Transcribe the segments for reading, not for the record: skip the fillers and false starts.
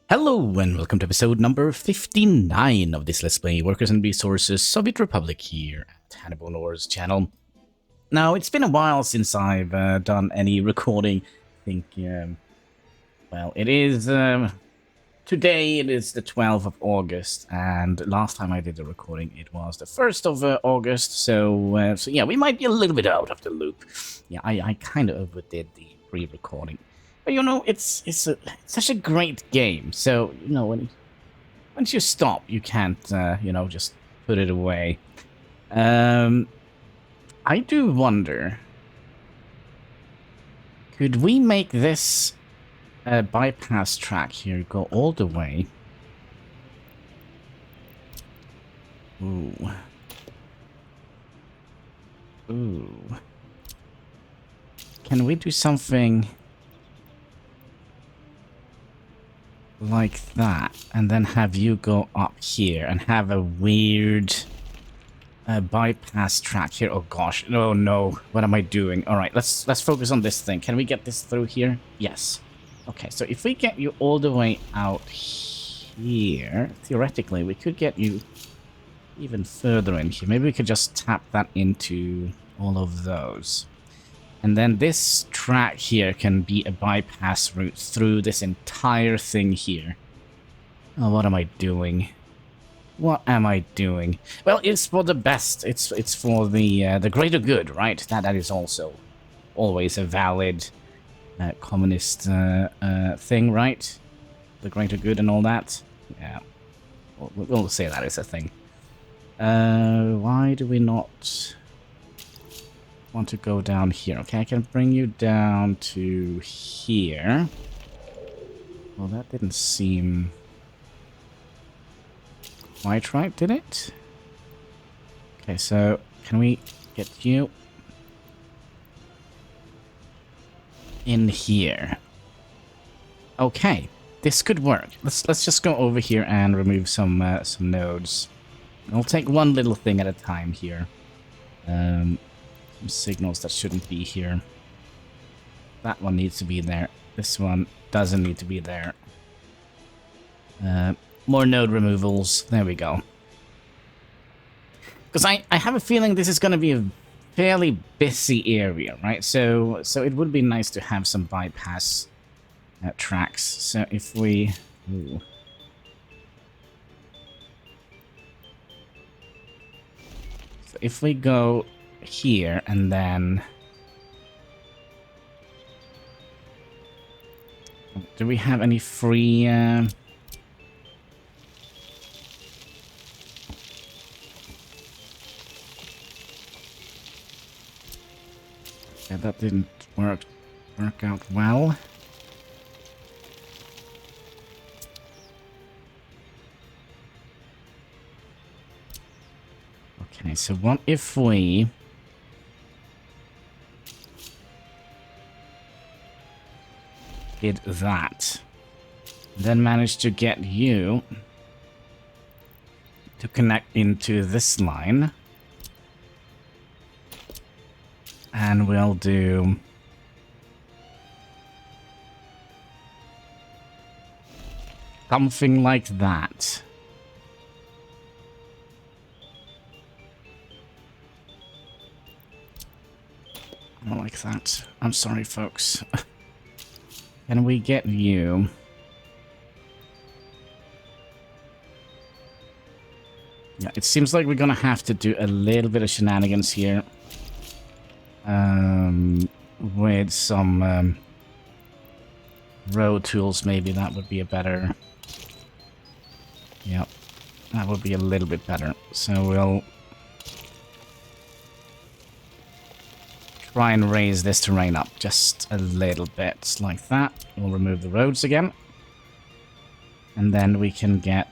Hello and welcome to episode number 59 of this Let's Play Workers and Resources Soviet Republic here at HanniballNOR's channel. Now, it's been a while since I've done any recording. I think, well, it is, today it is the 12th of August, and last time I did the recording it was the 1st of August, so yeah, we might be a little bit out of the loop. Yeah, I kind of overdid the pre-recording. But you know, it's such a great game. So you know, once you stop, you can't you know, just put it away. I do wonder, could we make this bypass track here go all the way? Ooh. Ooh. Can we do something like that, and then have you go up here and have a weird bypass track here? Oh gosh, no, what am I doing? All right, let's focus on this thing. Can we get this through here? Yes. Okay, so if we get you all the way out here, theoretically we could get you even further in here. Maybe we could just tap that into all of those. And then this track here can be a bypass route through this entire thing here. Oh, what am I doing? What am I doing? Well, it's for the best. It's for the greater good, right? That is also always a valid communist thing, right? The greater good and all that. Yeah, we'll say that is a thing. Why do we not want to go down here? Okay, I can bring you down to here. Well, that didn't seem quite right, did it? Okay, so can we get you in here? Okay, this could work. Let's just go over here and remove some nodes. I'll take one little thing at a time here. Some signals that shouldn't be here. That one needs to be there. This one doesn't need to be there. More node removals. There we go. Because I have a feeling this is going to be a fairly busy area, right? So it would be nice to have some bypass tracks. So if we... Ooh. So if we go here and then... Do we have any free... Yeah, that didn't work out well. Okay, so what if we... did that, then managed to get you to connect into this line, and we'll do something like that. Not like that. I'm sorry, folks. Can we get you... Yeah, it seems like we're gonna have to do a little bit of shenanigans here. With some road tools, maybe that would be a better... Yep, that would be a little bit better. So we'll try and raise this terrain up just a little bit, like that. We'll remove the roads again. And then we can get...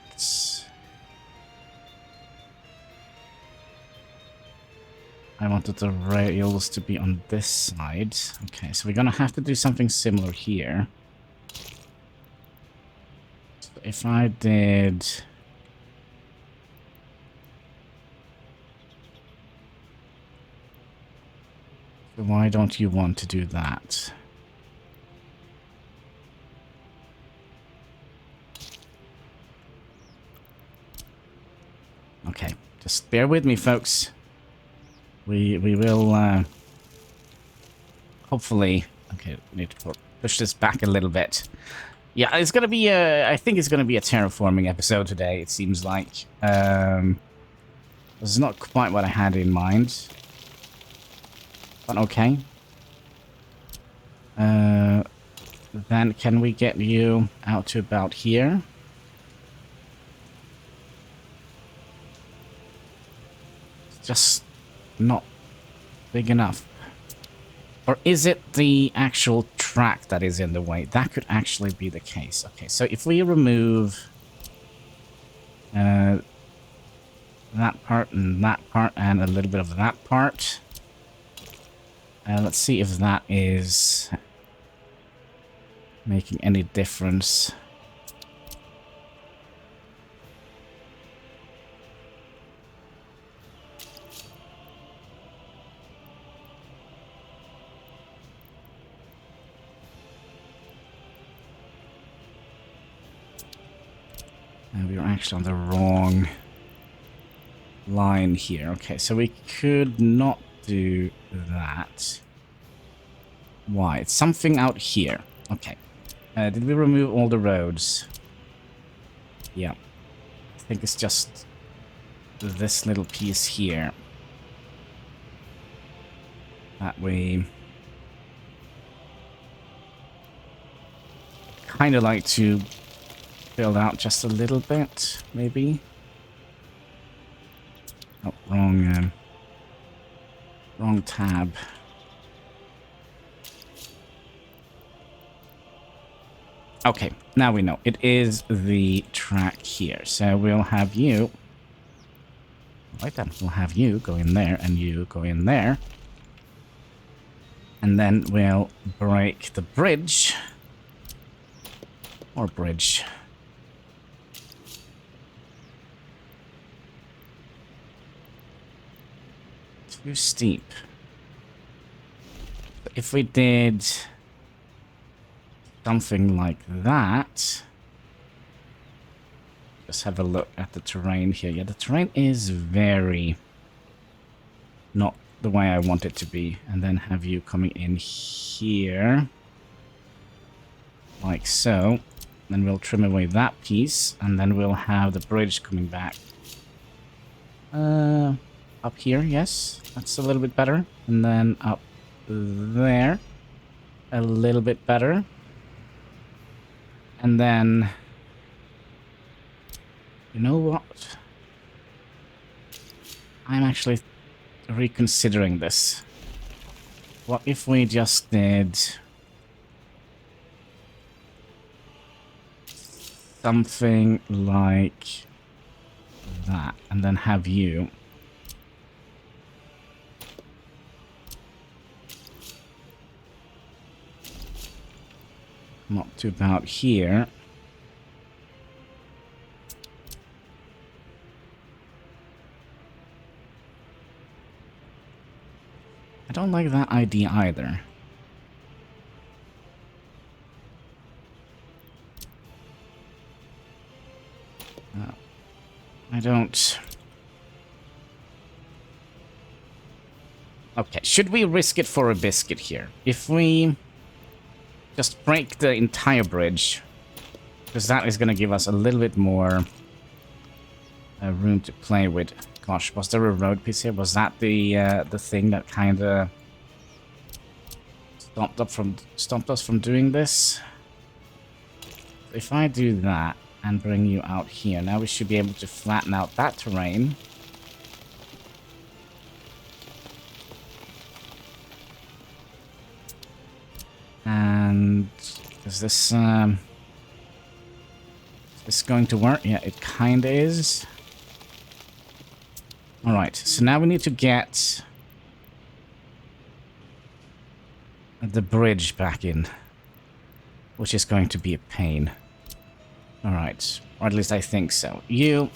I wanted the rails to be on this side. Okay, so we're gonna have to do something similar here. So if I did... So why don't you want to do that? Okay, just bear with me, folks. We will hopefully. Okay, we need to push this back a little bit. Yeah, it's gonna be a. I think it's gonna be a terraforming episode today. It seems like. This is not quite what I had in mind, but okay. Then can we get you out to about here? It's just not big enough. Or is it the actual track that is in the way? That could actually be the case. Okay, so if we remove that part and a little bit of that part. Let's see if that is making any difference. We are actually on the wrong line here. Okay, so we could not do that. Why? It's something out here. Okay. Did we remove all the roads? Yeah. I think it's just this little piece here that we kind of like to build out just a little bit, maybe. Oh, wrong tab. Okay, now we know. It is the track here. So we'll have you... Right then, we'll have you go in there and you go in there. And then we'll break the bridge. Or bridge. Too steep. If we did something like that, just have a look at the terrain here. Yeah, the terrain is very not the way I want it to be. And then have you coming in here like so. Then we'll trim away that piece, and then we'll have the bridge coming back up here. Yes, that's a little bit better. And then up there, a little bit better. And then, you know what? I'm actually reconsidering this. What if we just did something like that, and then have you come up to about here. I don't like that idea either. I don't... Okay, should we risk it for a biscuit here? If we just break the entire bridge, because that is going to give us a little bit more room to play with. Gosh, was there a road piece here? Was that the thing that kind of stopped us from doing this? If I do that and bring you out here, now we should be able to flatten out that terrain. And is this going to work? Yeah, it kind of is. All right, so now we need to get the bridge back in, which is going to be a pain. All right, or at least I think so. You're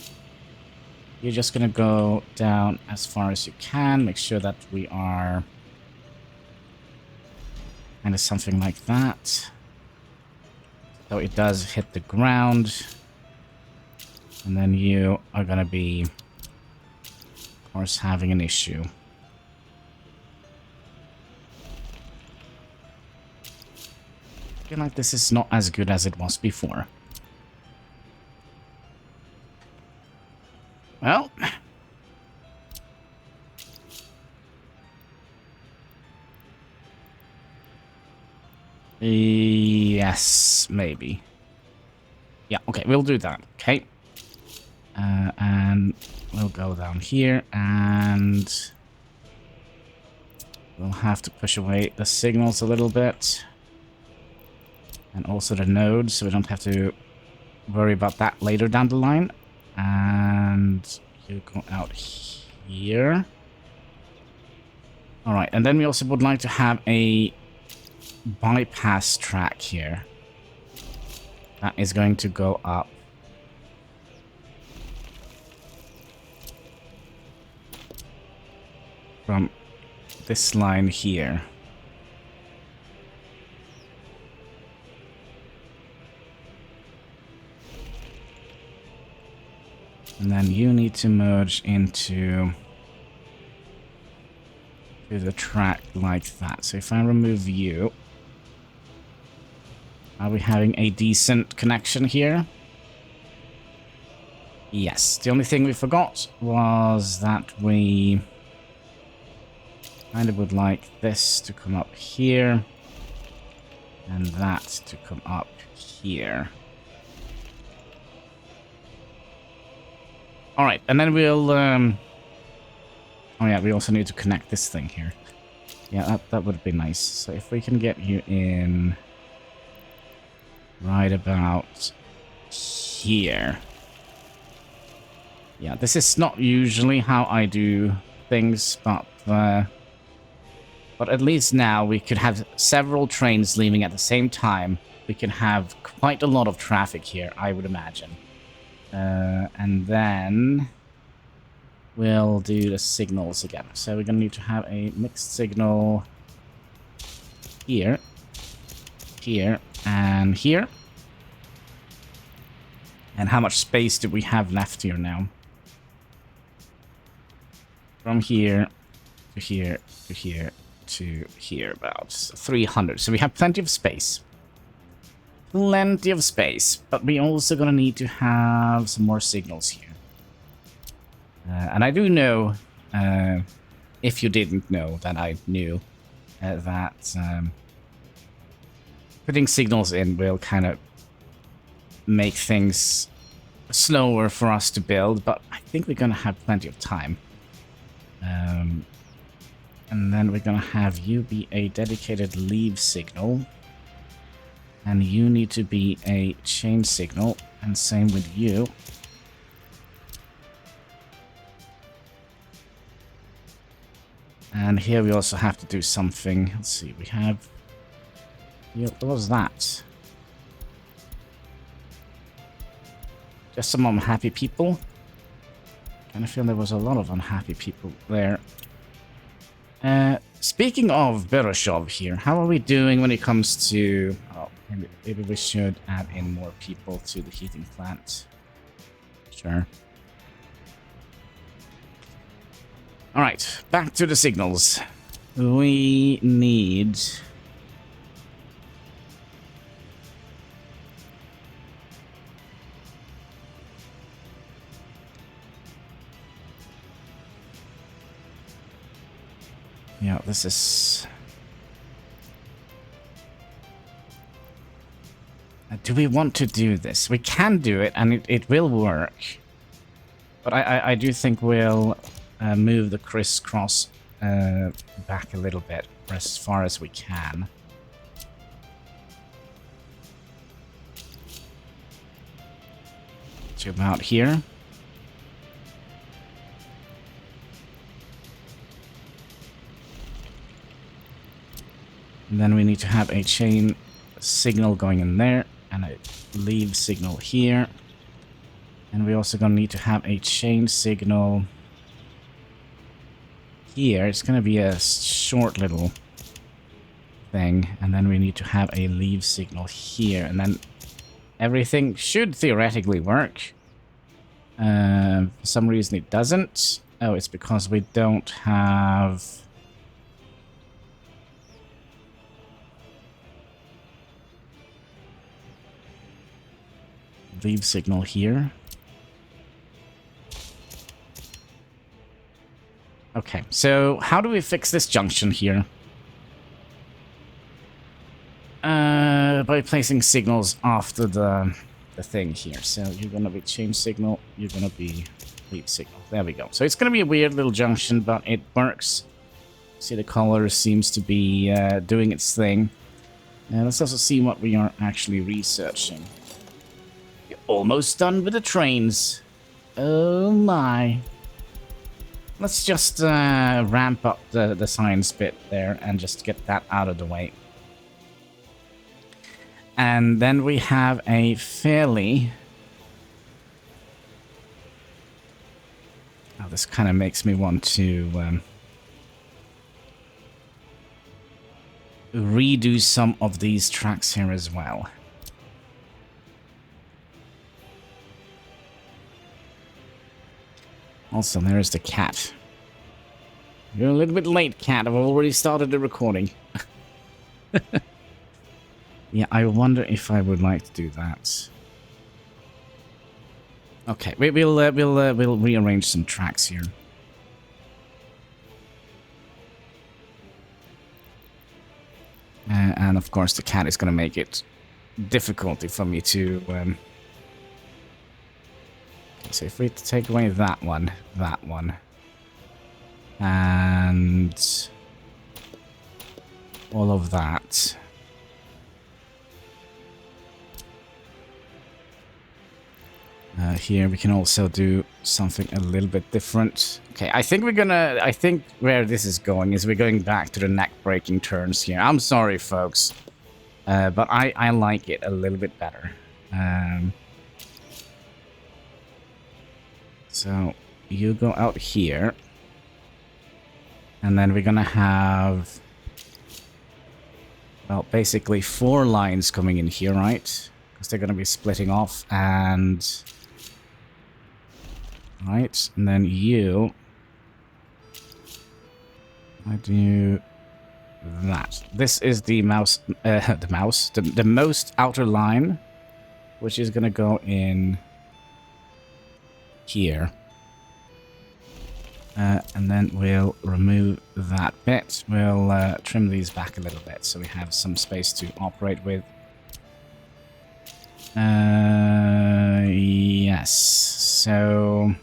just gonna go down as far as you can. Make sure that we are kind of something like that, so it does hit the ground. And then you are gonna be or is having an issue. I feel like this is not as good as it was before. Well, yes, maybe. Yeah, okay, we'll do that. Okay. And we'll go down here and we'll have to push away the signals a little bit. And also the nodes, so we don't have to worry about that later down the line. And you go out here. Alright, and then we also would like to have a bypass track here. That is going to go up. From this line here. And then you need to merge into the track like that. So if I remove you, are we having a decent connection here? Yes. The only thing we forgot was that we kind of would like this to come up here and that to come up here. All right, and then we'll oh yeah, we also need to connect this thing here. Yeah, that would be nice. So if we can get you in right about here. Yeah, this is not usually how I do things, but at least now we could have several trains leaving at the same time. We can have quite a lot of traffic here, I would imagine. And then we'll do the signals again. So we're going to need to have a mixed signal here, here, and here. And how much space do we have left here now? From here to here to here to here, about 300. So we have plenty of space. Plenty of space, but we also gonna need to have some more signals here. And I do know, if you didn't know, that I knew that putting signals in will kind of make things slower for us to build, but I think we're gonna have plenty of time. And then we're gonna have you be a dedicated leave signal. And you need to be a chain signal, and same with you. And here we also have to do something. Let's see, we have... What was that? Just some unhappy people. Kind of feel there was a lot of unhappy people there. Speaking of Bereshov here, how are we doing when it comes to... Oh, maybe we should add in more people to the heating plant. Sure. Alright, back to the signals. We need... Yeah, this is... Do we want to do this? We can do it, and it will work. But I do think we'll move the crisscross back a little bit, as far as we can. To about here. And then we need to have a chain signal going in there, and a leave signal here. And we're also going to need to have a chain signal here. It's going to be a short little thing. And then we need to have a leave signal here. And then everything should theoretically work. For some reason it doesn't. Oh, it's because we don't have... leave signal here. Okay, so how do we fix this junction here? By placing signals after the thing here. So you're gonna be change signal, you're gonna be leave signal. There we go. So it's gonna be a weird little junction, but it works. See, the color seems to be doing its thing. Let's also see what we are actually researching. You're almost done with the trains. Oh my. Let's just ramp up the science bit there and just get that out of the way. And then we have a fairly... Oh, this kind of makes me want to redo some of these tracks here as well. Also, there's the cat. You're a little bit late, cat. I've already started the recording. Yeah, I wonder if I would like to do that. Okay, we'll rearrange some tracks here. And of course, the cat is going to make it difficult for me to. Okay, so if we take away that one, and all of that. Here we can also do something a little bit different. Okay, I think where this is going is we're going back to the neck-breaking turns here. I'm sorry, folks, but I like it a little bit better. So you go out here, and then we're gonna have, well, basically 4 lines coming in here, right? Because they're gonna be splitting off, and right, and then you, I do that. This is the the most outer line, which is gonna go in here. And then we'll remove that bit. We'll trim these back a little bit so we have some space to operate with. Yes. So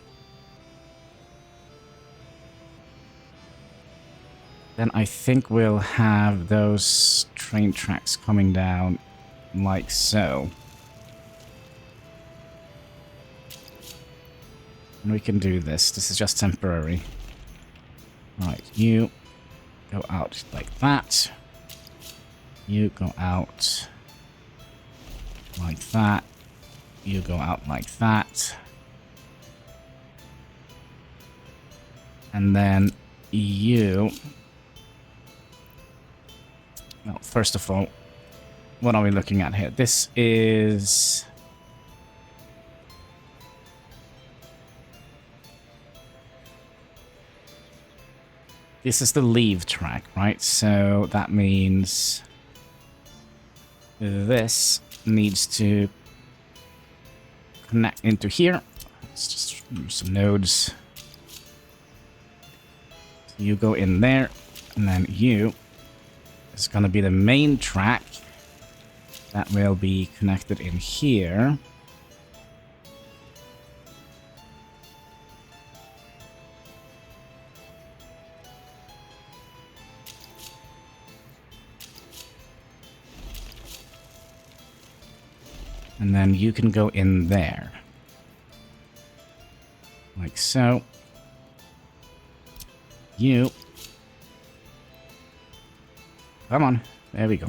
then I think we'll have those train tracks coming down like so. And we can do this. This is just temporary. Right, you go out like that. You go out like that. You go out like that. And then you... Well, first of all, what are we looking at here? This is... This is the leave track, right? So that means this needs to connect into here. Let's just remove some nodes. So you go in there, and then you is going to be the main track that will be connected in here. And then you can go in there. Like so. You. Come on. There we go.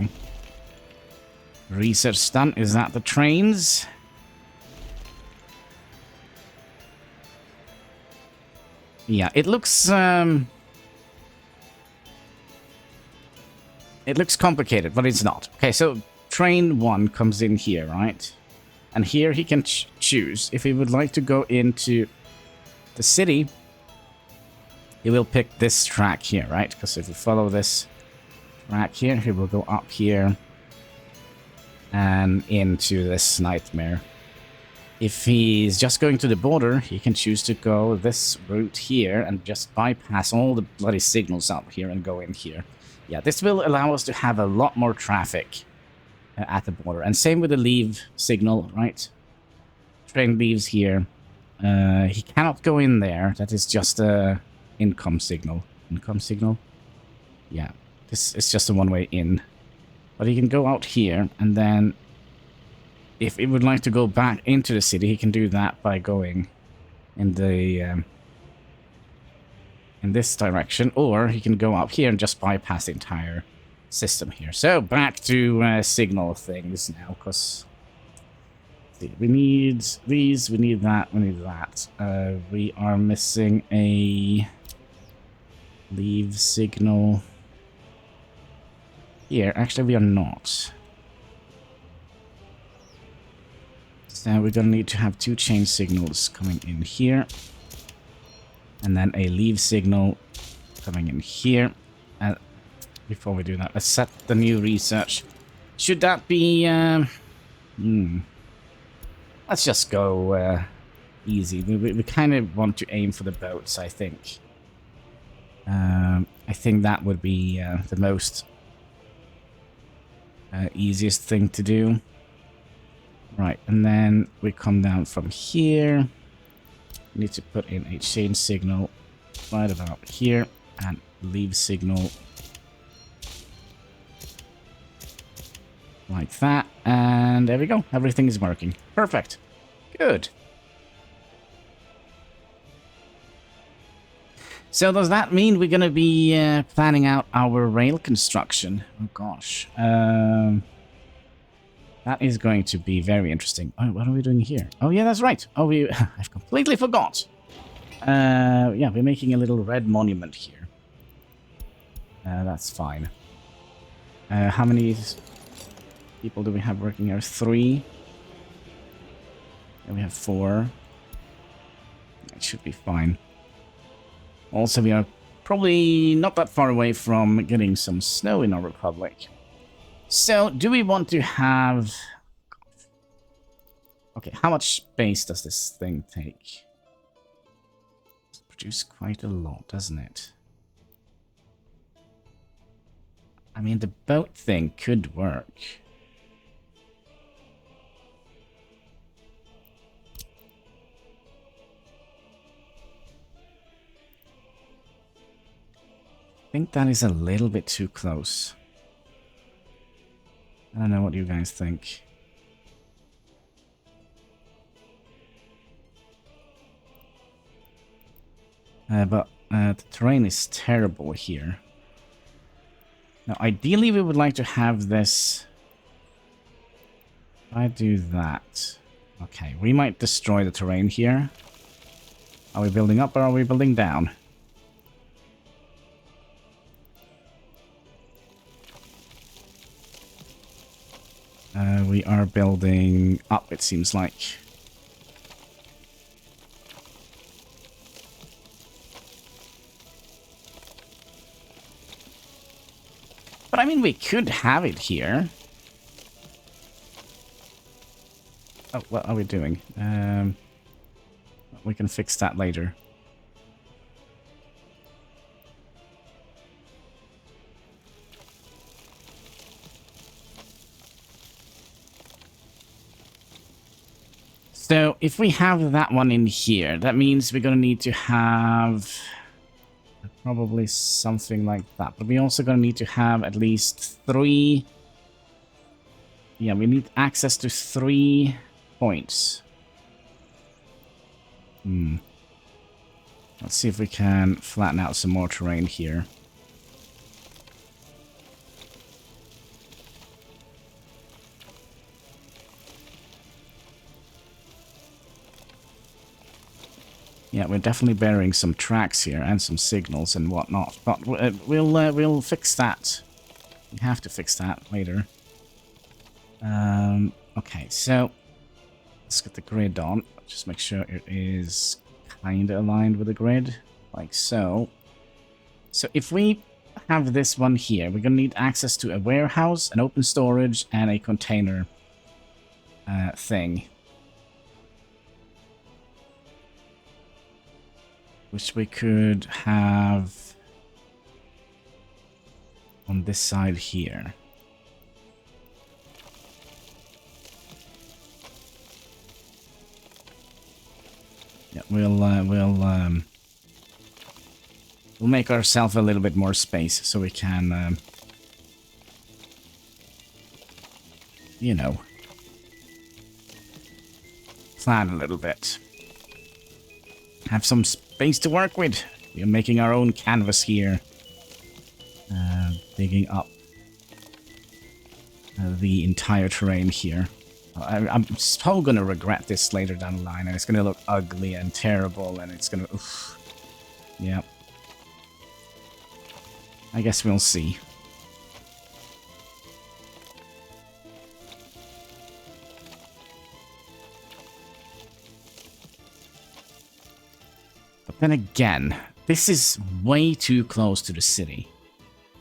Research stunt. Is that the trains? Yeah, it looks complicated, but it's not. Okay, so train 1 comes in here, right? And here he can choose if he would like to go into the city he will pick this track here, right? Because if we follow this track here, he will go up here and into this nightmare. If he's just going to the border, he can choose to go this route here and just bypass all the bloody signals out here and go in here. Yeah, this will allow us to have a lot more traffic at the border. And same with the leave signal, right? Train leaves here. He cannot go in there. That is just a income signal. Income signal? Yeah, this is just a one-way in. But he can go out here, and then if he would like to go back into the city, he can do that by going in the in this direction, or he can go up here and just bypass the entire system here. So back to signal things now, because we need these, we need that, we need that. We are missing a leave signal here. Actually, we are not. So we're gonna need to have 2 chain signals coming in here, and then a leave signal coming in here. And before we do that, let's set the new research. Should that be let's just go easy. We kind of want to aim for the boats, I think. I think that would be the most easiest thing to do. Right, and then we come down from here. We need to put in a chain signal right about here, and leave signal like that. And there we go. Everything is working. Perfect. Good. So does that mean we're going to be planning out our rail construction? Oh gosh. That is going to be very interesting. Oh, what are we doing here? Oh yeah, that's right. Oh, I've completely forgot. Yeah, we're making a little red monument here. That's fine. How many people do we have working here? 3. And we have 4. It should be fine. Also, we are probably not that far away from getting some snow in our republic. So, do we want to have... Okay, how much space does this thing take? It produces quite a lot, doesn't it? I mean, the boat thing could work. I think that is a little bit too close. I don't know what you guys think. But the terrain is terrible here. Now, ideally, we would like to have this... If I do that... Okay, we might destroy the terrain here. Are we building up or are we building down? We are building up, it seems like. But I mean, we could have it here. Oh, what are we doing? We can fix that later. So, if we have that one in here, that means we're going to need to have probably something like that. But we're also going to need to have at least 3... Yeah, we need access to 3 points. Let's see if we can flatten out some more terrain here. Yeah, we're definitely burying some tracks here and some signals and whatnot, but we'll fix that. We have to fix that later. Okay, so let's get the grid on. Just make sure it is kind of aligned with the grid, like so. So if we have this one here, we're going to need access to a warehouse, an open storage, and a container thing. Which we could have on this side here. Yeah, we'll make ourselves a little bit more space so we can, you know, plan a little bit. Have some space to work with. We are making our own canvas here. Digging up the entire terrain here. I'm so gonna regret this later down the line, and it's gonna look ugly and terrible, and it's gonna... Oof. Yeah. I guess we'll see. But then again, this is way too close to the city.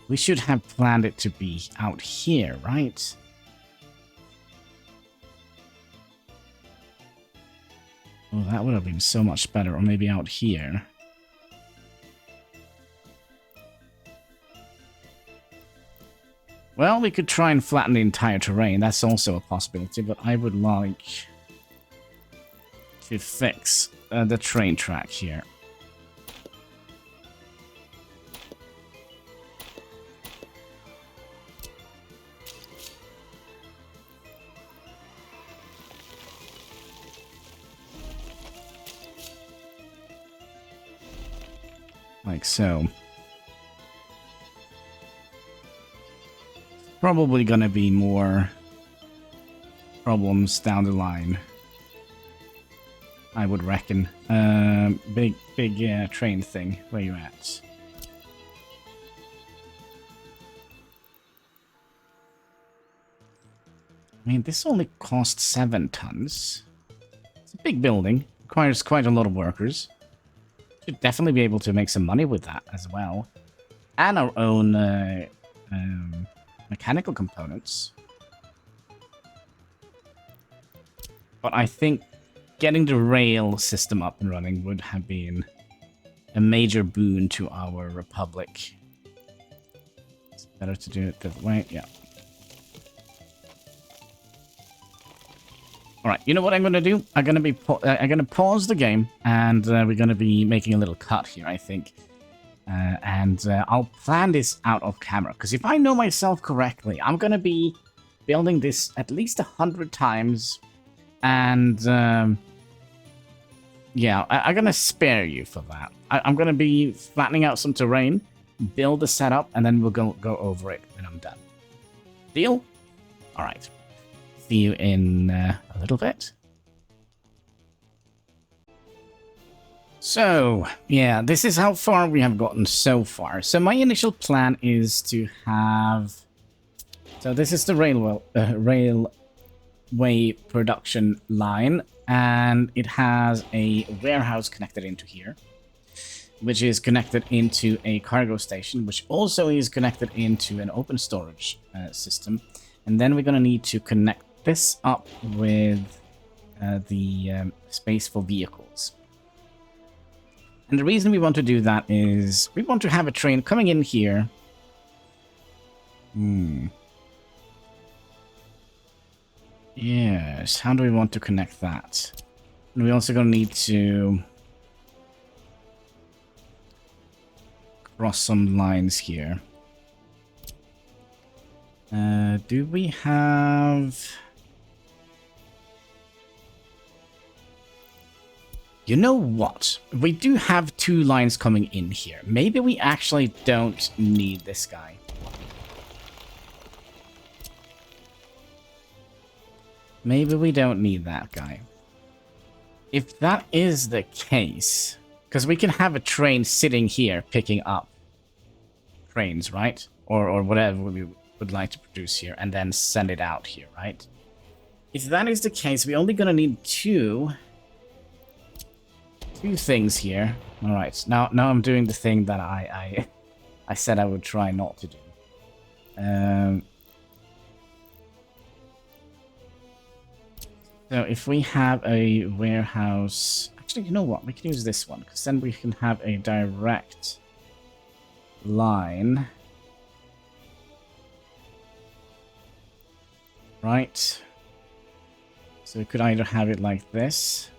We should have planned it to be out here, right? Oh, that would have been so much better. Or maybe out here. Well, we could try and flatten the entire terrain. That's also a possibility, but I would like to fix the train track here. Like so. Probably gonna be more problems down the line, I would reckon. Big train thing. Where you at? I mean, this only costs 7 tons. It's a big building. Requires quite a lot of workers. Should definitely be able to make some money with that as well. And our own mechanical components. But I think getting the rail system up and running would have been a major boon to our republic. It's better to do it that way, yeah. Alright, you know what I'm going to do? I'm going to pause the game, and we're going to be making a little cut here, I think. I'll plan this out of camera, because if I know myself correctly, I'm going to be building this at least 100 times, and yeah, I'm going to spare you for that. I'm going to be flattening out some terrain, build the setup, and then we'll go over it when I'm done. Deal? Alright. See you in a little bit. So, yeah, this is how far we have gotten so far. So my initial plan is to have... So this is the railway production line, and it has a warehouse connected into here, which is connected into a cargo station, which also is connected into an open storage system. And then we're going to need to connect this up with the space for vehicles. And the reason we want to do that is we want to have a train coming in here. Yes, how do we want to connect that? And we're also going to need to cross some lines here. Do we have... You know what? We do have 2 lines coming in here. Maybe we actually don't need this guy. Maybe we don't need that guy. If that is the case, because we can have a train sitting here picking up trains, right? Or whatever we would like to produce here, and then send it out here, right? If that is the case, we're only gonna need two things here. All right, now I'm doing the thing that I I said I would try not to do. So if we have a warehouse... Actually, you know what? We can use this one, because then we can have a direct line. Right. So we could either have it like this,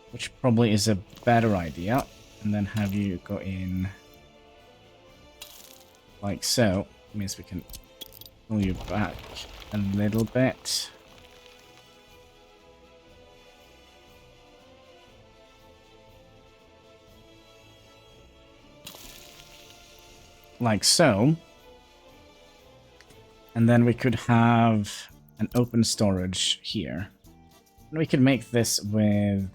which probably is a better idea, and then have you go in like so. It means we can pull you back a little bit. Like so. And then we could have an open storage here. And we could make this with...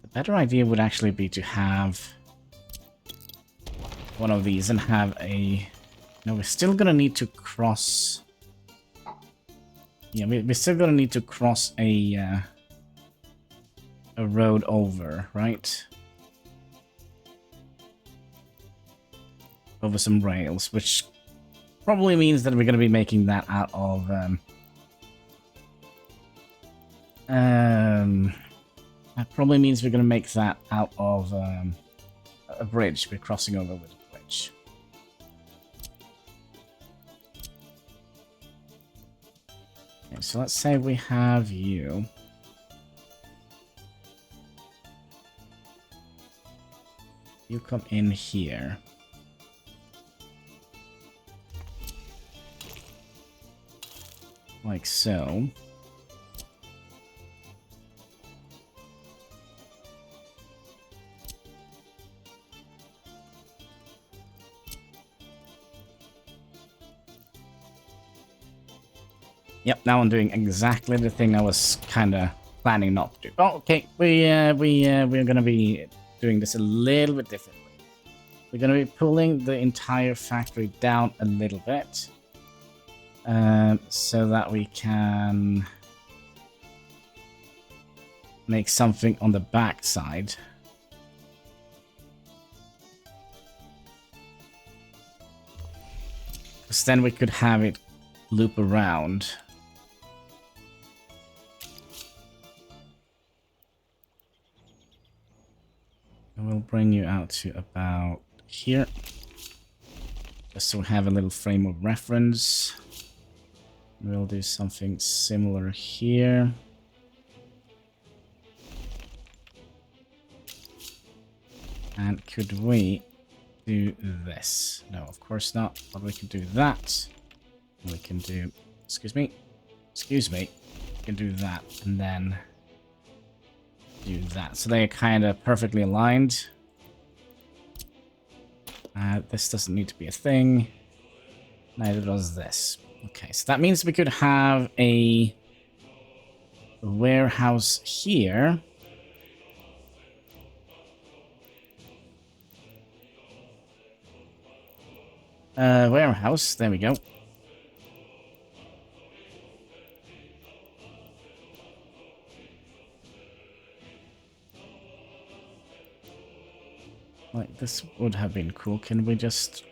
The better idea would actually be to have one of these and have a... No, we're still gonna need to cross... Yeah, we're still gonna need to cross a road over, right? Over some rails, which probably means that we're going to be making that out of that probably means we're going to make that out of a bridge. We're crossing over with a bridge. Okay, so let's say we have you. You come in here. Like so. Yep, now I'm doing exactly the thing I was kind of planning not to do. Oh, okay, we're gonna be doing this a little bit differently. We're gonna be pulling the entire factory down a little bit. So that we can make something on the back side. Because then we could have it loop around. And we'll bring you out to about here. Just so we have a little frame of reference. We'll do something similar here. And could we do this? No, of course not. But we can do that. We can do... Excuse me. Excuse me. We can do that. And then do that. So they're kind of perfectly aligned. This doesn't need to be a thing. Neither does this. Okay, so that means we could have a warehouse here. Warehouse, there we go. Like, this would have been cool. Can we just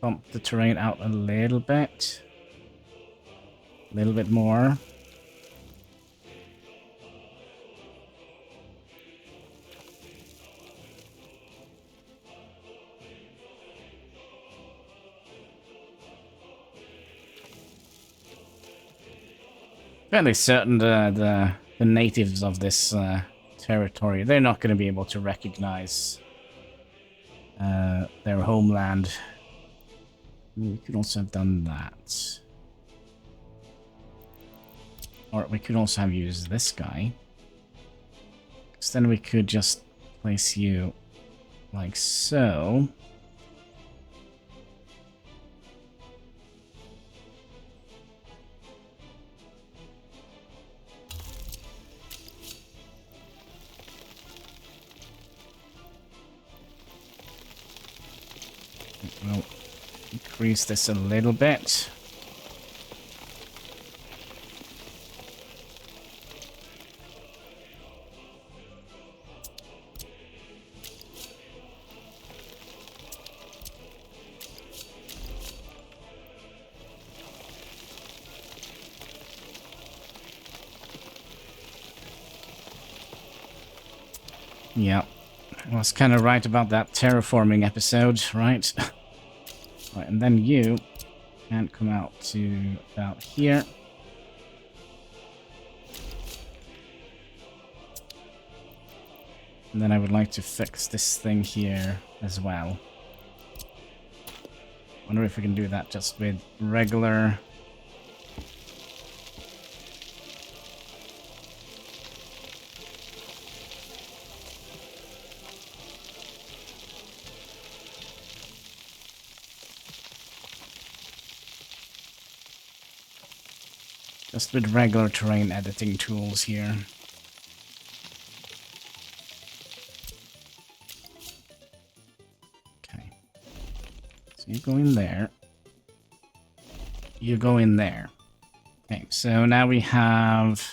bump the terrain out a little bit? A little bit more. Fairly certain the natives of this territory, they're not going to be able to recognize their homeland. We could also have done that. Or we could also have used this guy. So then we could just place you like so. We'll increase this a little bit. Yeah. I was kind of right about that terraforming episode, right? Right, and then you can come out to about here. And then I would like to fix this thing here as well. Wonder if we can do that just with regular... Just with regular terrain editing tools here. Okay. So you go in there. You go in there. Okay, so now we have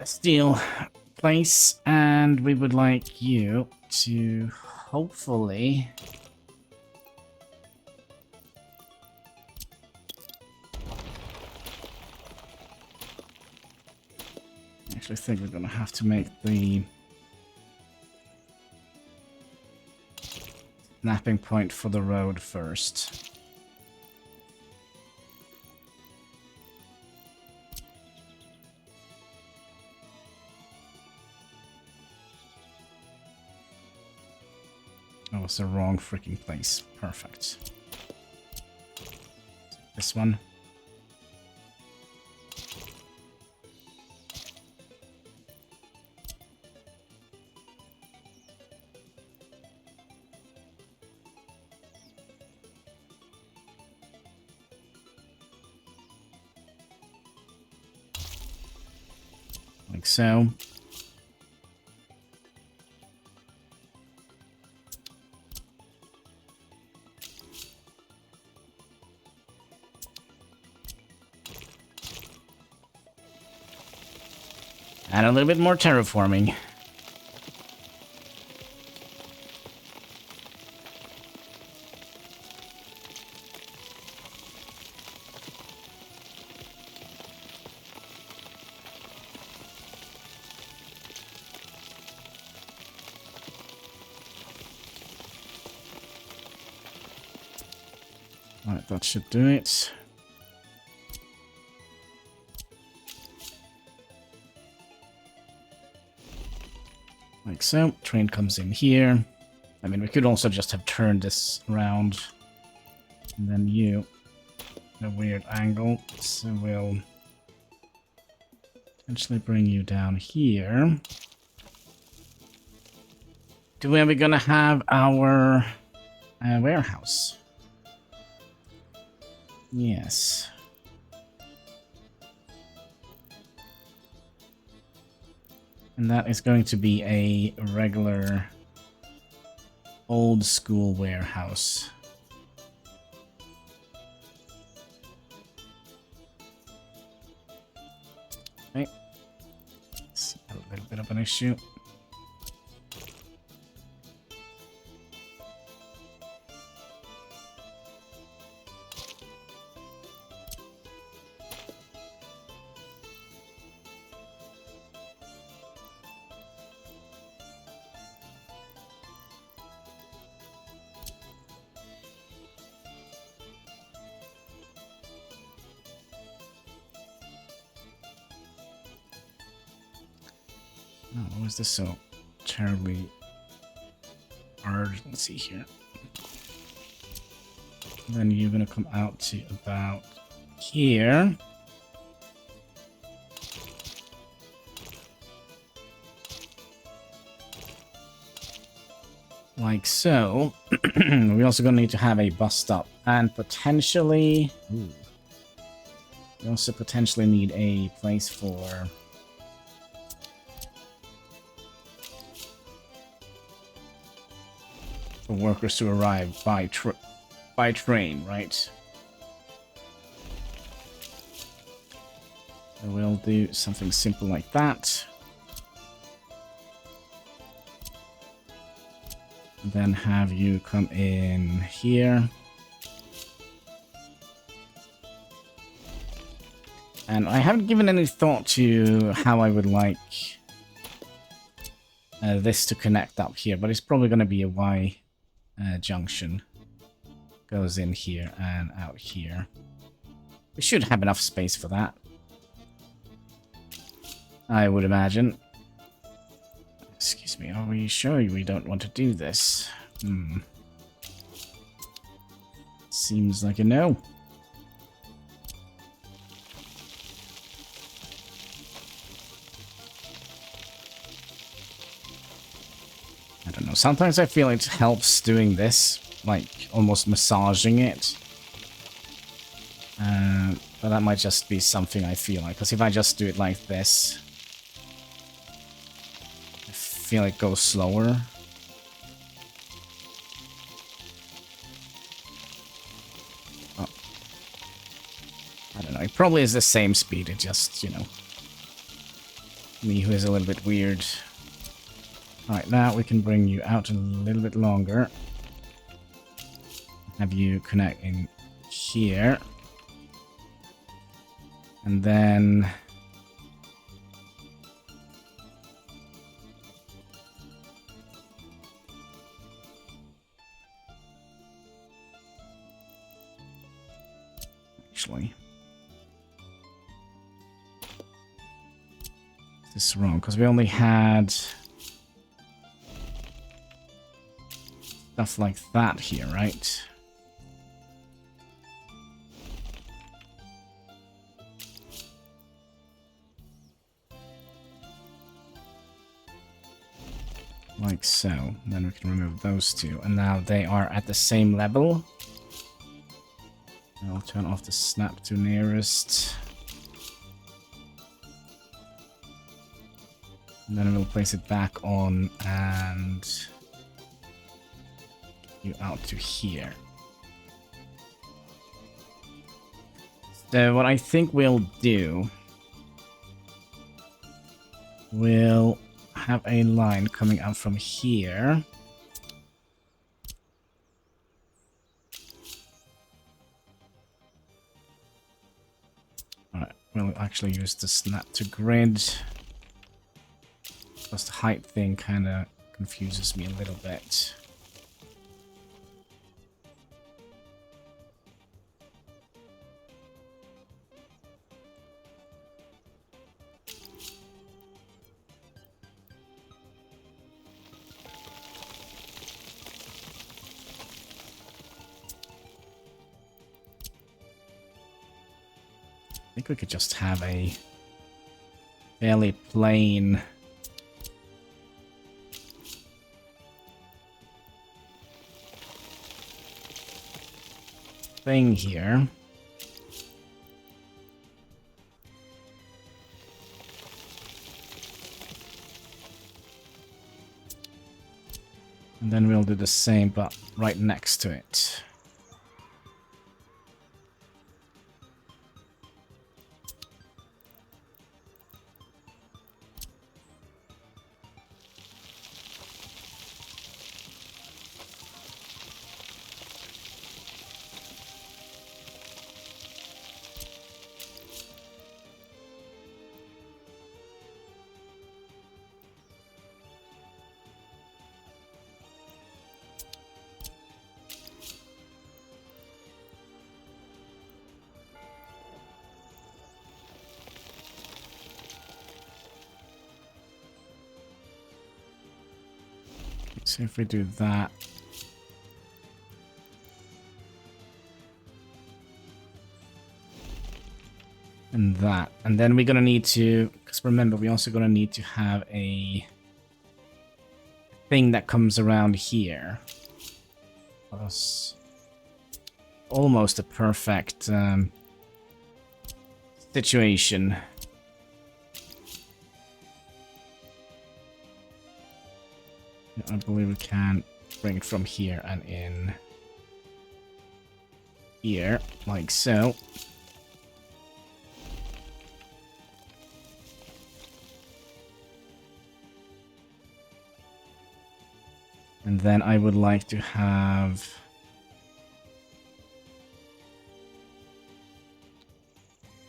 a steel place, and we would like you to hopefully... I think we're going to have to make the snapping point for the road first. Oh, it's the wrong freaking place. Perfect. This one. Like so. And a little bit more terraforming. Right, that should do it. Like so. Train comes in here. I mean, we could also just have turned this around. And then you... a weird angle. So we'll... potentially bring you down here. Are we gonna have our... warehouse? Yes. And that is going to be a regular old school warehouse. Okay. Let's see, a little bit of an issue. Oh, why is this so terribly hard? Let's see here. And then you're gonna come out to about here. Like so. We're also gonna need to have a bus stop and potentially... Ooh. We also potentially need a place for... workers to arrive by train, right? So we'll do something simple like that. And then have you come in here. And I haven't given any thought to how I would like this to connect up here, but it's probably going to be a Y junction. Goes in here and out here. We should have enough space for that, I would imagine. Excuse me, are we sure we don't want to do this? Seems like a no. I don't know, sometimes I feel it helps doing this, like almost massaging it. But that might just be something I feel like, because if I just do it like this, I feel it goes slower. Oh. I don't know, it probably is the same speed, it just, you know, me who is a little bit weird. Alright, now we can bring you out a little bit longer. Have you connect in here. And then... Actually... This is wrong, because we only had... stuff like that here, right? Like so. Then we can remove those two. And now they are at the same level. I'll turn off the snap to nearest. And then we'll place it back on and you out to here. So what I think we'll do, we'll have a line coming out from here. Alright, we'll actually use the snap to grid. Plus the height thing kind of confuses me a little bit. I think we could just have a fairly plain thing here. And then we'll do the same, but right next to it. So if we do that, and that, and then we're gonna need to, because remember, we're also gonna need to have a thing that comes around here. That's almost a perfect situation. I believe we can bring it from here and in here, like so. And then I would like to have...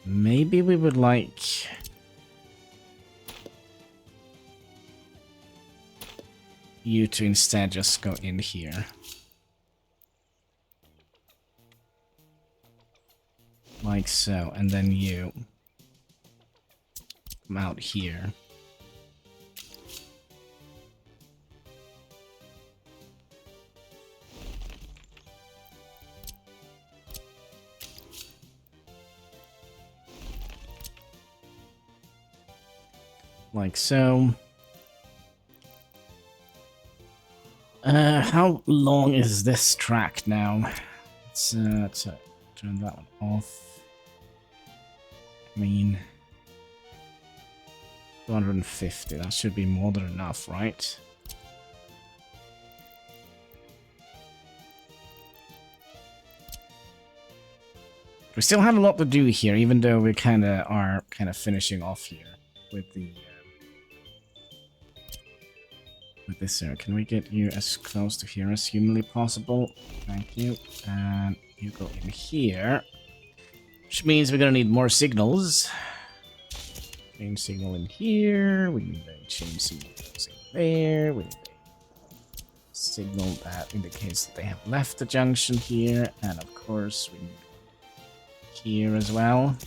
Maybe we would like... you to instead just go in here. Like so, and then you come out here. Like so. How long is this track now? Let's turn that one off. I mean, 250. That should be more than enough, right? We still have a lot to do here, even though we are finishing off here with the with this here. Can we get you as close to here as humanly possible? Thank you. And you go in here, which means we're gonna need more signals. Chain signal in here. We need a chain signal in there. We need a signal that indicates that they have left the junction here, and of course we need here as well,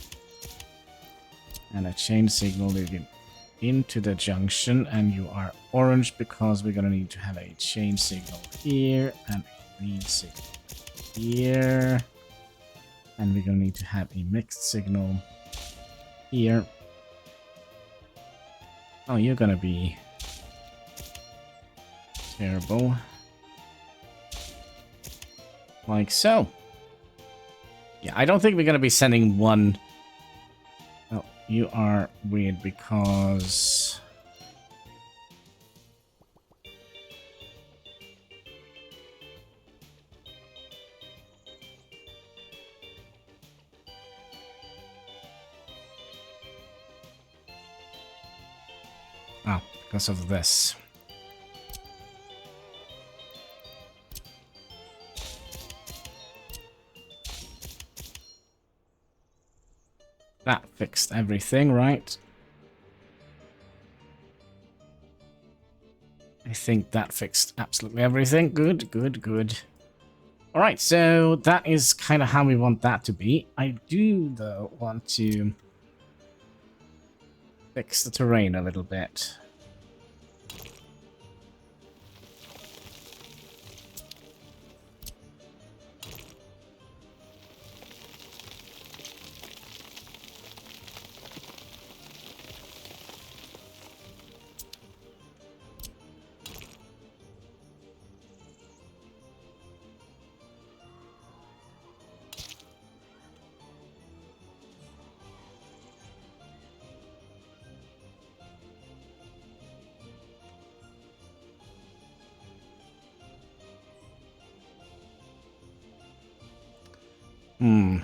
and a chain signal leading into the junction, and you are orange because we're gonna need to have a chain signal here and a lead signal here, and we're gonna need to have a mixed signal here. Oh, you're gonna be terrible. Like so. Yeah, I don't think we're gonna be sending one. Oh, you are weird because because of this. That fixed everything, right? I think that fixed absolutely everything. Good, good, good. Alright, so that is kind of how we want that to be. I do, though, want to fix the terrain a little bit.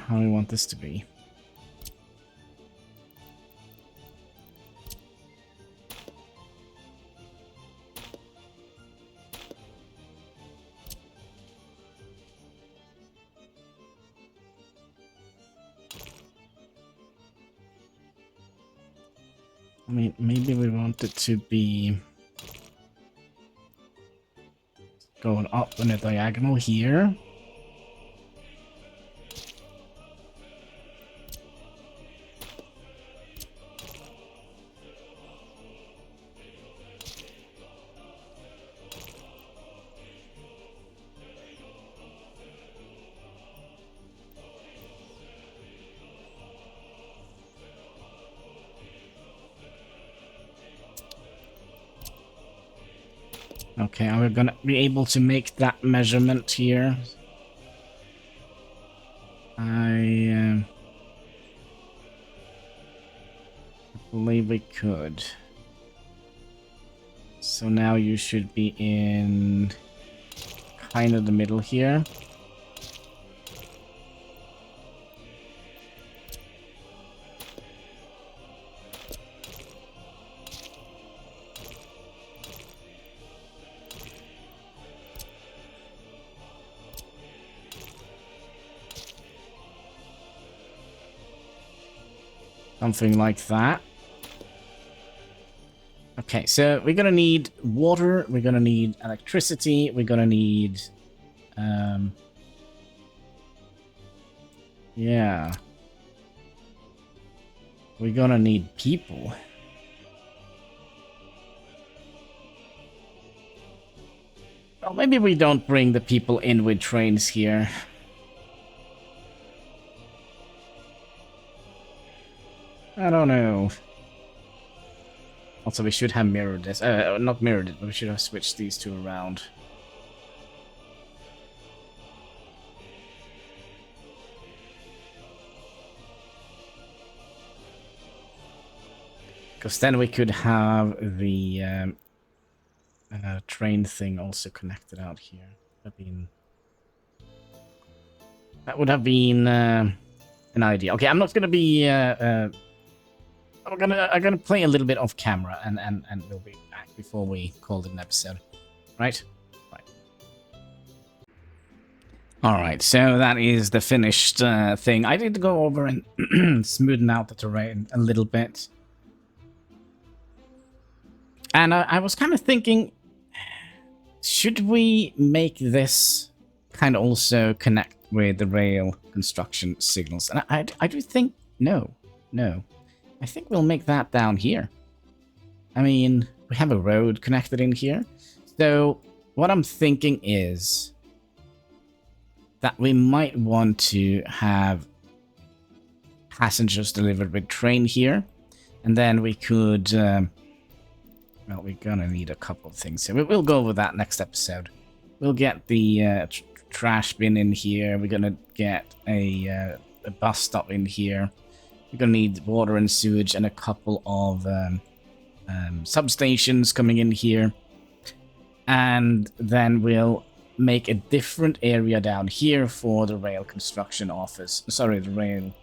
How do we want this to be? I mean, maybe we want it to be going up in a diagonal here. Okay, are we gonna be able to make that measurement here? I believe we could. So now you should be in kind of the middle here. Something like that. Okay, so we're gonna need water, we're gonna need electricity, we're gonna need... yeah. We're gonna need people. Well, maybe we don't bring the people in with trains here. I don't know. Also, we should have mirrored this. Not mirrored it, but we should have switched these two around. Because then we could have the train thing also connected out here. That would have been an idea. Okay, I'm not gonna be. I'm gonna play a little bit off camera, and we'll be back before we call it an episode. Right? Right. All right. So that is the finished thing. I did go over and smoothen out the terrain a little bit. And I was kind of thinking, should we make this kind of also connect with the rail construction signals? And I do think, no. I think we'll make that down here. I mean, we have a road connected in here. So what I'm thinking is that we might want to have passengers delivered with train here. And then we could... well, we're gonna need a couple of things here. We'll go over that next episode. We'll get the trash bin in here. We're gonna get a bus stop in here. We're gonna need water and sewage and a couple of substations coming in here. And then we'll make a different area down here for the rail construction office. Sorry, the rail...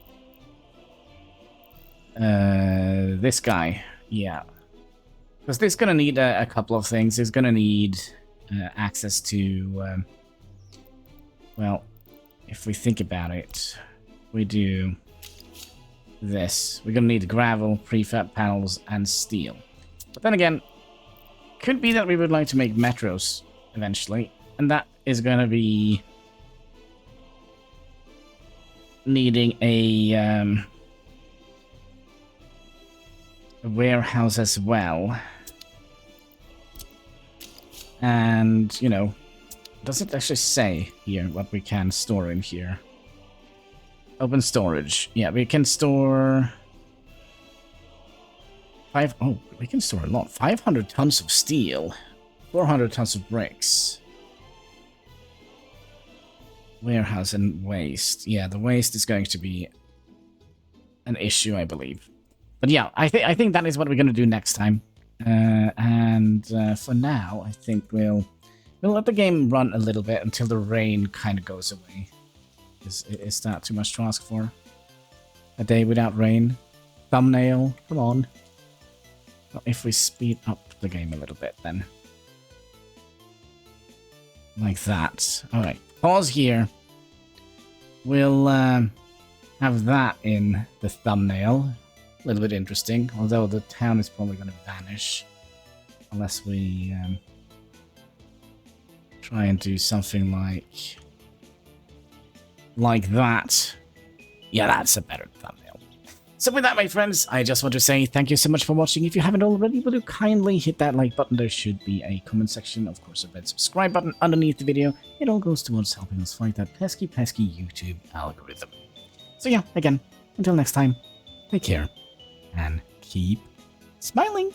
this guy. Yeah. Because this is going to need a couple of things. It's going to need access to... well, if we think about it, we do this. We're going to need gravel, prefab panels, and steel. But then again, could be that we would like to make metros eventually. And that is going to be needing a warehouse as well. And, you know, does it actually say here what we can store in here? Open storage. Yeah, we can store... we can store a lot. 500 tons of steel. 400 tons of bricks. Warehouse and waste. Yeah, the waste is going to be an issue, I believe. But yeah, I think that is what we're going to do next time. For now, I think we'll let the game run a little bit until the rain kind of goes away. Is that too much to ask for? A day without rain? Thumbnail? Come on. Well, if we speed up the game a little bit, then. Like that. Alright, pause here. We'll have that in the thumbnail. A little bit interesting, although the town is probably going to vanish unless we try and do something like that. Yeah, that's a better thumbnail. So with that, my friends, I just want to say thank you so much for watching. If you haven't already, will you kindly hit that like button? There should be a comment section, of course, a red subscribe button underneath the video. It all goes towards helping us fight that pesky YouTube algorithm. So yeah, again, until next time, take care. And keep smiling.